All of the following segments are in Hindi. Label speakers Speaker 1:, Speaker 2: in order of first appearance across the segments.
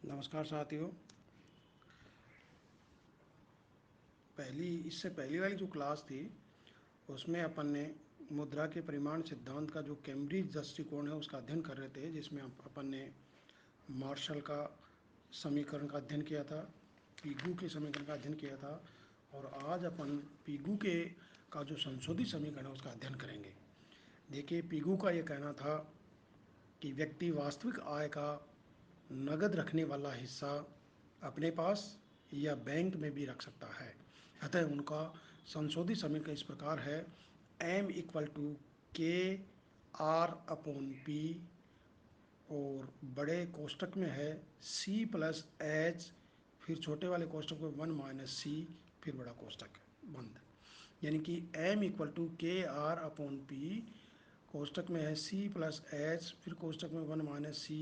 Speaker 1: नमस्कार साथियों। इससे पहली वाली जो क्लास थी उसमें अपन ने मुद्रा के परिमाण सिद्धांत का जो कैम्ब्रिज दृष्टिकोण है उसका अध्ययन कर रहे थे, जिसमें अपन ने मार्शल का समीकरण का अध्ययन किया था, पीगू के समीकरण का अध्ययन किया था। और आज अपन पीगू के का जो संशोधित समीकरण है उसका अध्ययन करेंगे। देखिए, पीगू का ये कहना था कि व्यक्ति वास्तविक आय का नगद रखने वाला हिस्सा अपने पास या बैंक में भी रख सकता है। अतः उनका संशोधित समीकरण इस प्रकार है: एम इक्वल टू के आर अपॉन पी, और बड़े कोष्टक में है सी प्लस एच, फिर छोटे वाले कोष्टक में वन माइनस सी, फिर बड़ा कोष्टक बंद। यानी कि एम इक्वल टू के आर अपॉन पी, कोष्टक में है सी प्लस एच, फिर कोष्टक में वन माइनस सी,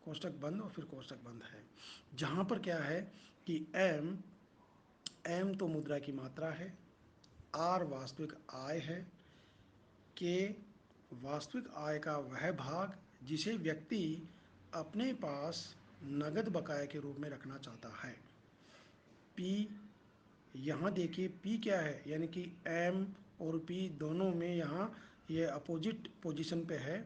Speaker 1: कोष्टक बंद और फिर कोष्टक बंद है। जहाँ पर क्या है कि एम एम तो मुद्रा की मात्रा है, आर वास्तविक आय है, के वास्तविक आय का वह भाग जिसे व्यक्ति अपने पास नगद बकाया के रूप में रखना चाहता है, पी। यहाँ देखिए पी क्या है, यानी कि एम और पी दोनों में यहाँ ये अपोजिट पोजीशन पे है,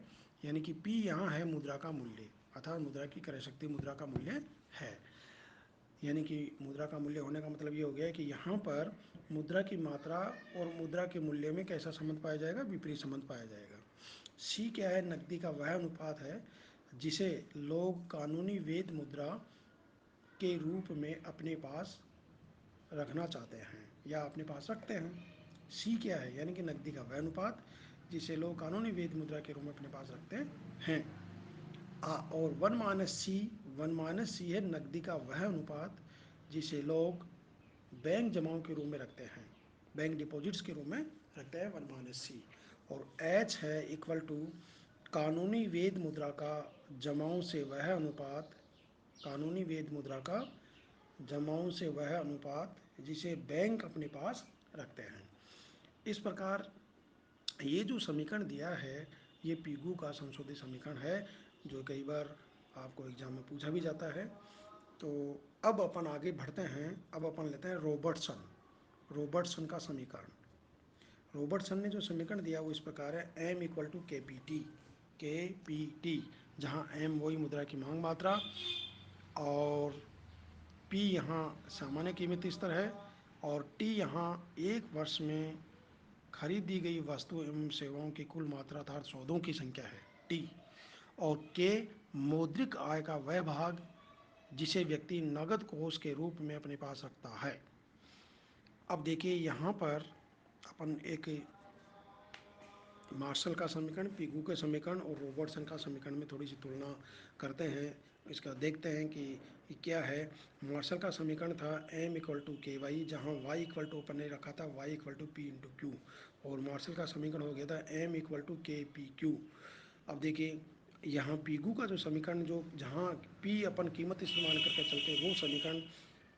Speaker 1: यानी कि पी यहाँ है मुद्रा का मूल्य, अर्थात मुद्रा की क्रय शक्ति मुद्रा का मूल्य है। यानी कि मुद्रा का मूल्य होने का मतलब ये हो गया है कि यहाँ पर मुद्रा की मात्रा और मुद्रा के मूल्य में कैसा संबंध पाया जाएगा, विपरीत संबंध पाया जाएगा। सी क्या है, नकदी का वह अनुपात है जिसे लोग कानूनी वैध मुद्रा के रूप में अपने पास रखना चाहते हैं या अपने पास रखते हैं। सी क्या है, यानी कि नकदी का वह अनुपात जिसे लोग कानूनी वैध मुद्रा के रूप में अपने पास रखते हैं। और वन माइनस सी है नकदी का वह अनुपात जिसे लोग बैंक जमाओं के रूप में रखते हैं, बैंक डिपॉजिट्स के रूप में रखते हैं, वन माइनस सी। और एच है इक्वल टू कानूनी वैध मुद्रा का जमाओं से वह अनुपात, कानूनी वैध मुद्रा का जमाओं से वह अनुपात जिसे बैंक अपने पास रखते हैं। इस प्रकार ये जो समीकरण दिया है ये पीगू का संशोधित समीकरण है, जो कई बार आपको एग्जाम में पूछा भी जाता है। तो अब अपन आगे बढ़ते हैं, अब अपन लेते हैं रॉबर्टसन का समीकरण। रॉबर्टसन ने जो समीकरण दिया वो इस प्रकार है: M equal to K P T, जहाँ एम वही मुद्रा की मांग मात्रा और पी यहाँ सामान्य कीमती स्तर है और टी यहाँ एक वर्ष में खरीद दी गई वस्तु एवं सेवाओं की कुल मात्रा अर्थात सौदों की संख्या है, टी। और के मौद्रिक आय का वह भाग जिसे व्यक्ति नगद कोष के रूप में अपने पास रखता है। अब देखिए यहाँ पर अपन एक मार्शल का समीकरण, पीगू के समीकरण और रॉबर्टसन का समीकरण में थोड़ी सी तुलना करते हैं। इसका देखते हैं कि ये क्या है। मार्शल का समीकरण था M equal to K Y, जहाँ वाई इक्वल टू अपन ने रखा था Y equal to P into Q, और मार्शल का समीकरण हो गया था M equal to K P Q. अब देखिए यहाँ पीगू का जो समीकरण, जो जहाँ पी अपन कीमत इस्तेमाल करके चलते हैं वो समीकरण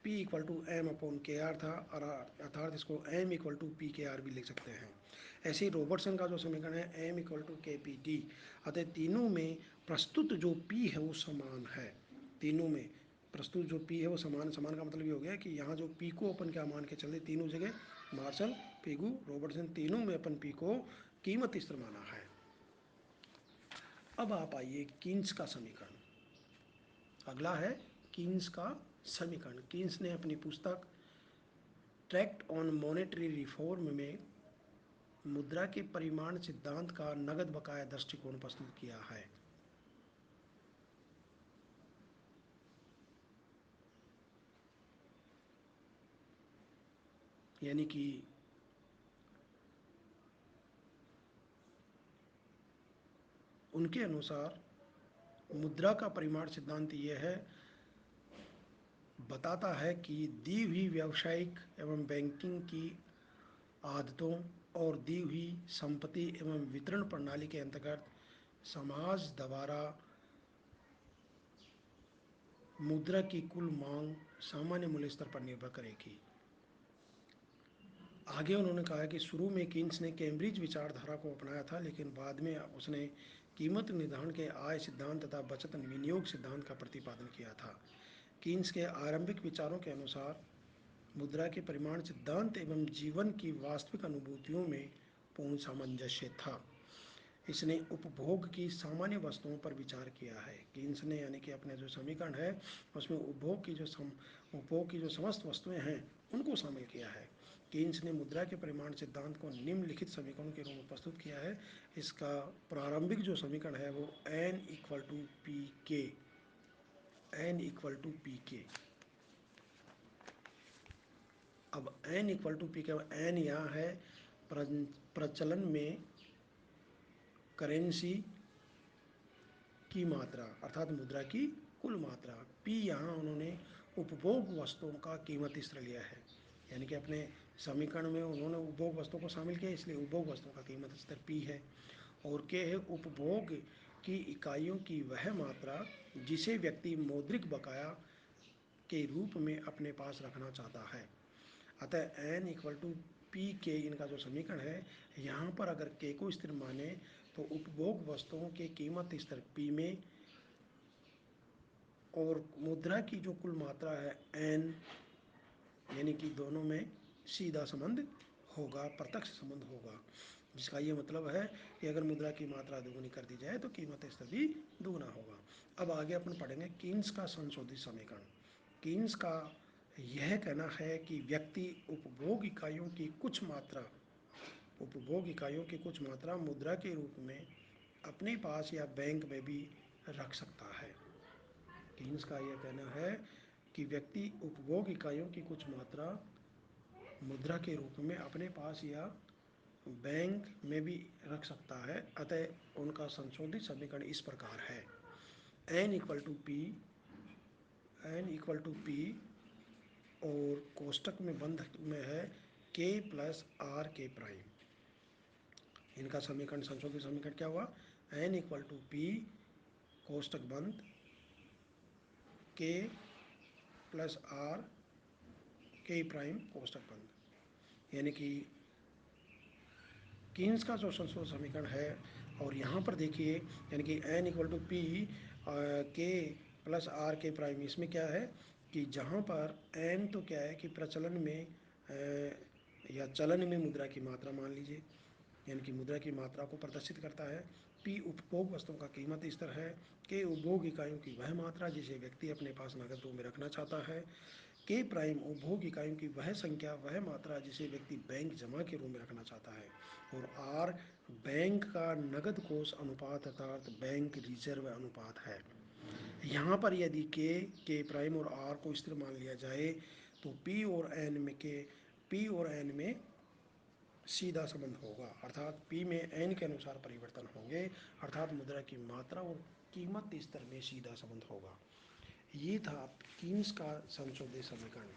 Speaker 1: P equal to M upon K R था, और अर्थात इसको M equal to P K R भी लिख सकते हैं। ऐसे ही रॉबर्टसन का जो समीकरण है M equal to K P T, अतः तीनों में प्रस्तुत जो पी है वो समान है। तीनों में प्रस्तुत जो पी है वो समान, समान का मतलब ये हो गया कि यहाँ जो पी को अपन क्या मान के चलते, तीनों जगह मार्शल, पीगू, रॉबर्टसन तीनों में अपन पी को कीमत स्तर माना है। अब आप आइए कीन्स का समीकरण। अगला है कीन्स का समीकरण। कीन्स ने अपनी पुस्तक ट्रैक्ट ऑन मॉनेटरी रिफॉर्म में मुद्रा के परिमाण सिद्धांत का नगद बकाया दृष्टिकोण प्रस्तुत किया है। यानी कि उनके अनुसार मुद्रा का परिमाण सिद्धांत ये है, बताता है कि दी हुई व्यावसायिक एवं बैंकिंग की आदतों और दी हुई संपत्ति एवं वितरण प्रणाली के अंतर्गत समाज द्वारा मुद्रा की कुल मांग सामान्य मूल्य स्तर पर निर्भर करेगी। आगे उन्होंने कहा कि शुरू में कीन्स ने कैम्ब्रिज विचारधारा को अपनाया था, लेकिन बाद में उसने कीमत निर्धारण के आय सिद्धांत तथा बचत विनियोग सिद्धांत का प्रतिपादन किया था। कीन्स के आरंभिक विचारों के अनुसार मुद्रा के परिमाण सिद्धांत एवं जीवन की वास्तविक अनुभूतियों में पूर्ण सामंजस्य था। इसने उपभोग की सामान्य वस्तुओं पर विचार किया है। कीन्स ने यानी कि अपने जो समीकरण है उसमें उपभोग की जो समस्त वस्तुएं हैं उनको शामिल किया है। कीन्स ने मुद्रा के परिमाण सिद्धांत को निम्नलिखित समीकरणों के रूप में प्रस्तुत किया है। इसका प्रारंभिक जो समीकरण है वो n=p के। अब n=p के, n यहाँ है प्रचलन में करेंसी की मात्रा अर्थात मुद्रा की कुल मात्रा। p यहाँ उन्होंने उपभोग वस्तुओं का कीमत स्तर लिया है, यानी कि अपने समीकरण में उन्होंने उपभोग वस्तुओं को शामिल किया, इसलिए उपभोग वस्तुओं का कीमत स्तर p है। और k है उपभोग की इकाइयों की वह मात्रा जिसे व्यक्ति मौद्रिक बकाया के रूप में अपने पास रखना चाहता है। अतः n=p के इनका जो समीकरण है, यहाँ पर अगर k को स्थिर माने तो उपभोग वस्तुओं के कीमत स्तर p में और मुद्रा की जो कुल मात्रा है n, यानी कि दोनों में सीधा संबंध होगा, प्रत्यक्ष संबंध होगा, जिसका ये मतलब है कि अगर मुद्रा की मात्रा दोगुनी कर दी जाए तो कीमत स्तर भी दोगुना होगा। अब आगे अपन पढ़ेंगे कीन्स का संशोधित समीकरण। कीन्स का यह कहना है कि व्यक्ति उपभोग इकाइयों की कुछ मात्रा मुद्रा के रूप में अपने पास या बैंक में भी रख सकता है। कीन्स का यह कहना है कि व्यक्ति उपभोग इकाइयों की कुछ मात्रा मुद्रा के रूप में अपने पास या बैंक में भी रख सकता है। अतः उनका संशोधित समीकरण इस प्रकार है, n=p और कोष्टक में बंध में है k+r_k। इनका समीकरण संशोधित समीकरण क्या हुआ, n=p कोष्टक बंद k+r_k कोष्टक बंद। यानी कि कीन्स का जो संशोधित समीकरण है, और यहाँ पर देखिए यानी कि n=p k+r_k, इसमें क्या है कि जहाँ पर n तो क्या है कि प्रचलन में या चलन में मुद्रा की मात्रा मान लीजिए, यानी कि मुद्रा की मात्रा को प्रदर्शित करता है। p उपभोग वस्तुओं का कीमत स्तर है। k उपभोग इकाइयों की वह मात्रा जिसे व्यक्ति अपने पास नकद रूप में रखना चाहता है। k प्राइम उपभोग इकाइयों की वह संख्या वह मात्रा जिसे व्यक्ति बैंक जमा के रूप में रखना चाहता है। और r बैंक का नकद कोष अनुपात अर्थात बैंक रिजर्व अनुपात है। यहाँ पर यदि k प्राइम और r को स्थिर मान लिया जाए तो p और n में सीधा संबंध होगा, अर्थात p में n के अनुसार परिवर्तन होंगे, अर्थात मुद्रा की मात्रा और कीमत स्तर में सीधा संबंध होगा। ये था कीन्स का संशोधित समीकरण।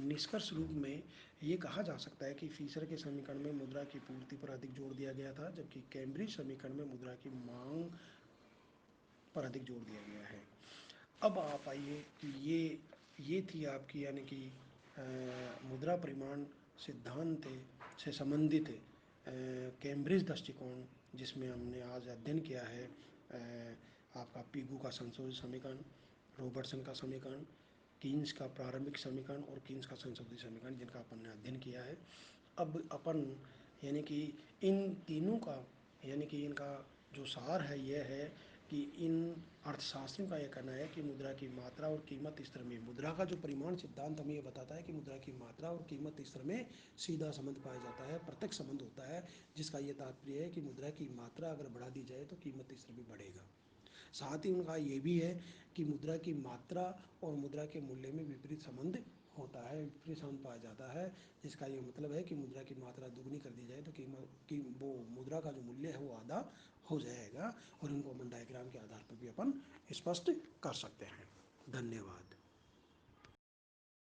Speaker 1: निष्कर्ष रूप में ये कहा जा सकता है कि फीसर के समीकरण में मुद्रा की पूर्ति पर अधिक जोर दिया गया था, जबकि कैम्ब्रिज समीकरण में मुद्रा की मांग पर अधिक जोर दिया गया है। अब आप आइए कि ये थी आपकी यानी कि मुद्रा परिमाण सिद्धांत से संबंधित कैम्ब्रिज दृष्टिकोण, जिसमें हमने आज अध्ययन किया है आपका पीगू का संशोधित समीकरण, रॉबर्टसन का समीकरण, कीन्स का प्रारंभिक समीकरण और कीन्स का संशोधित समीकरण, जिनका अपन ने अध्ययन किया है। अब अपन यानी कि इन तीनों का यानी कि इनका जो सार है यह है कि इन अर्थशास्त्रियों का यह कहना है कि मुद्रा की मात्रा और कीमत स्तर में मुद्रा का जो परिमाण सिद्धांत हमें ये बताता है कि मुद्रा की मात्रा और कीमत स्तर में सीधा संबंध पाया जाता है, प्रत्यक्ष संबंध होता है, जिसका ये तात्पर्य है कि मुद्रा की मात्रा अगर बढ़ा दी जाए तो कीमत स्तर भी बढ़ेगा। साथ ही उनका ये भी है कि मुद्रा की मात्रा और मुद्रा के मूल्य में विपरीत संबंध होता है, विपरीत संबंध पाया जाता है, जिसका ये मतलब है कि मुद्रा की मात्रा दुगनी कर दी जाए तो वो मुद्रा का जो मूल्य है वो आधा हो जाएगा। और इनको अपन डायग्राम के आधार पर भी अपन स्पष्ट कर सकते हैं। धन्यवाद।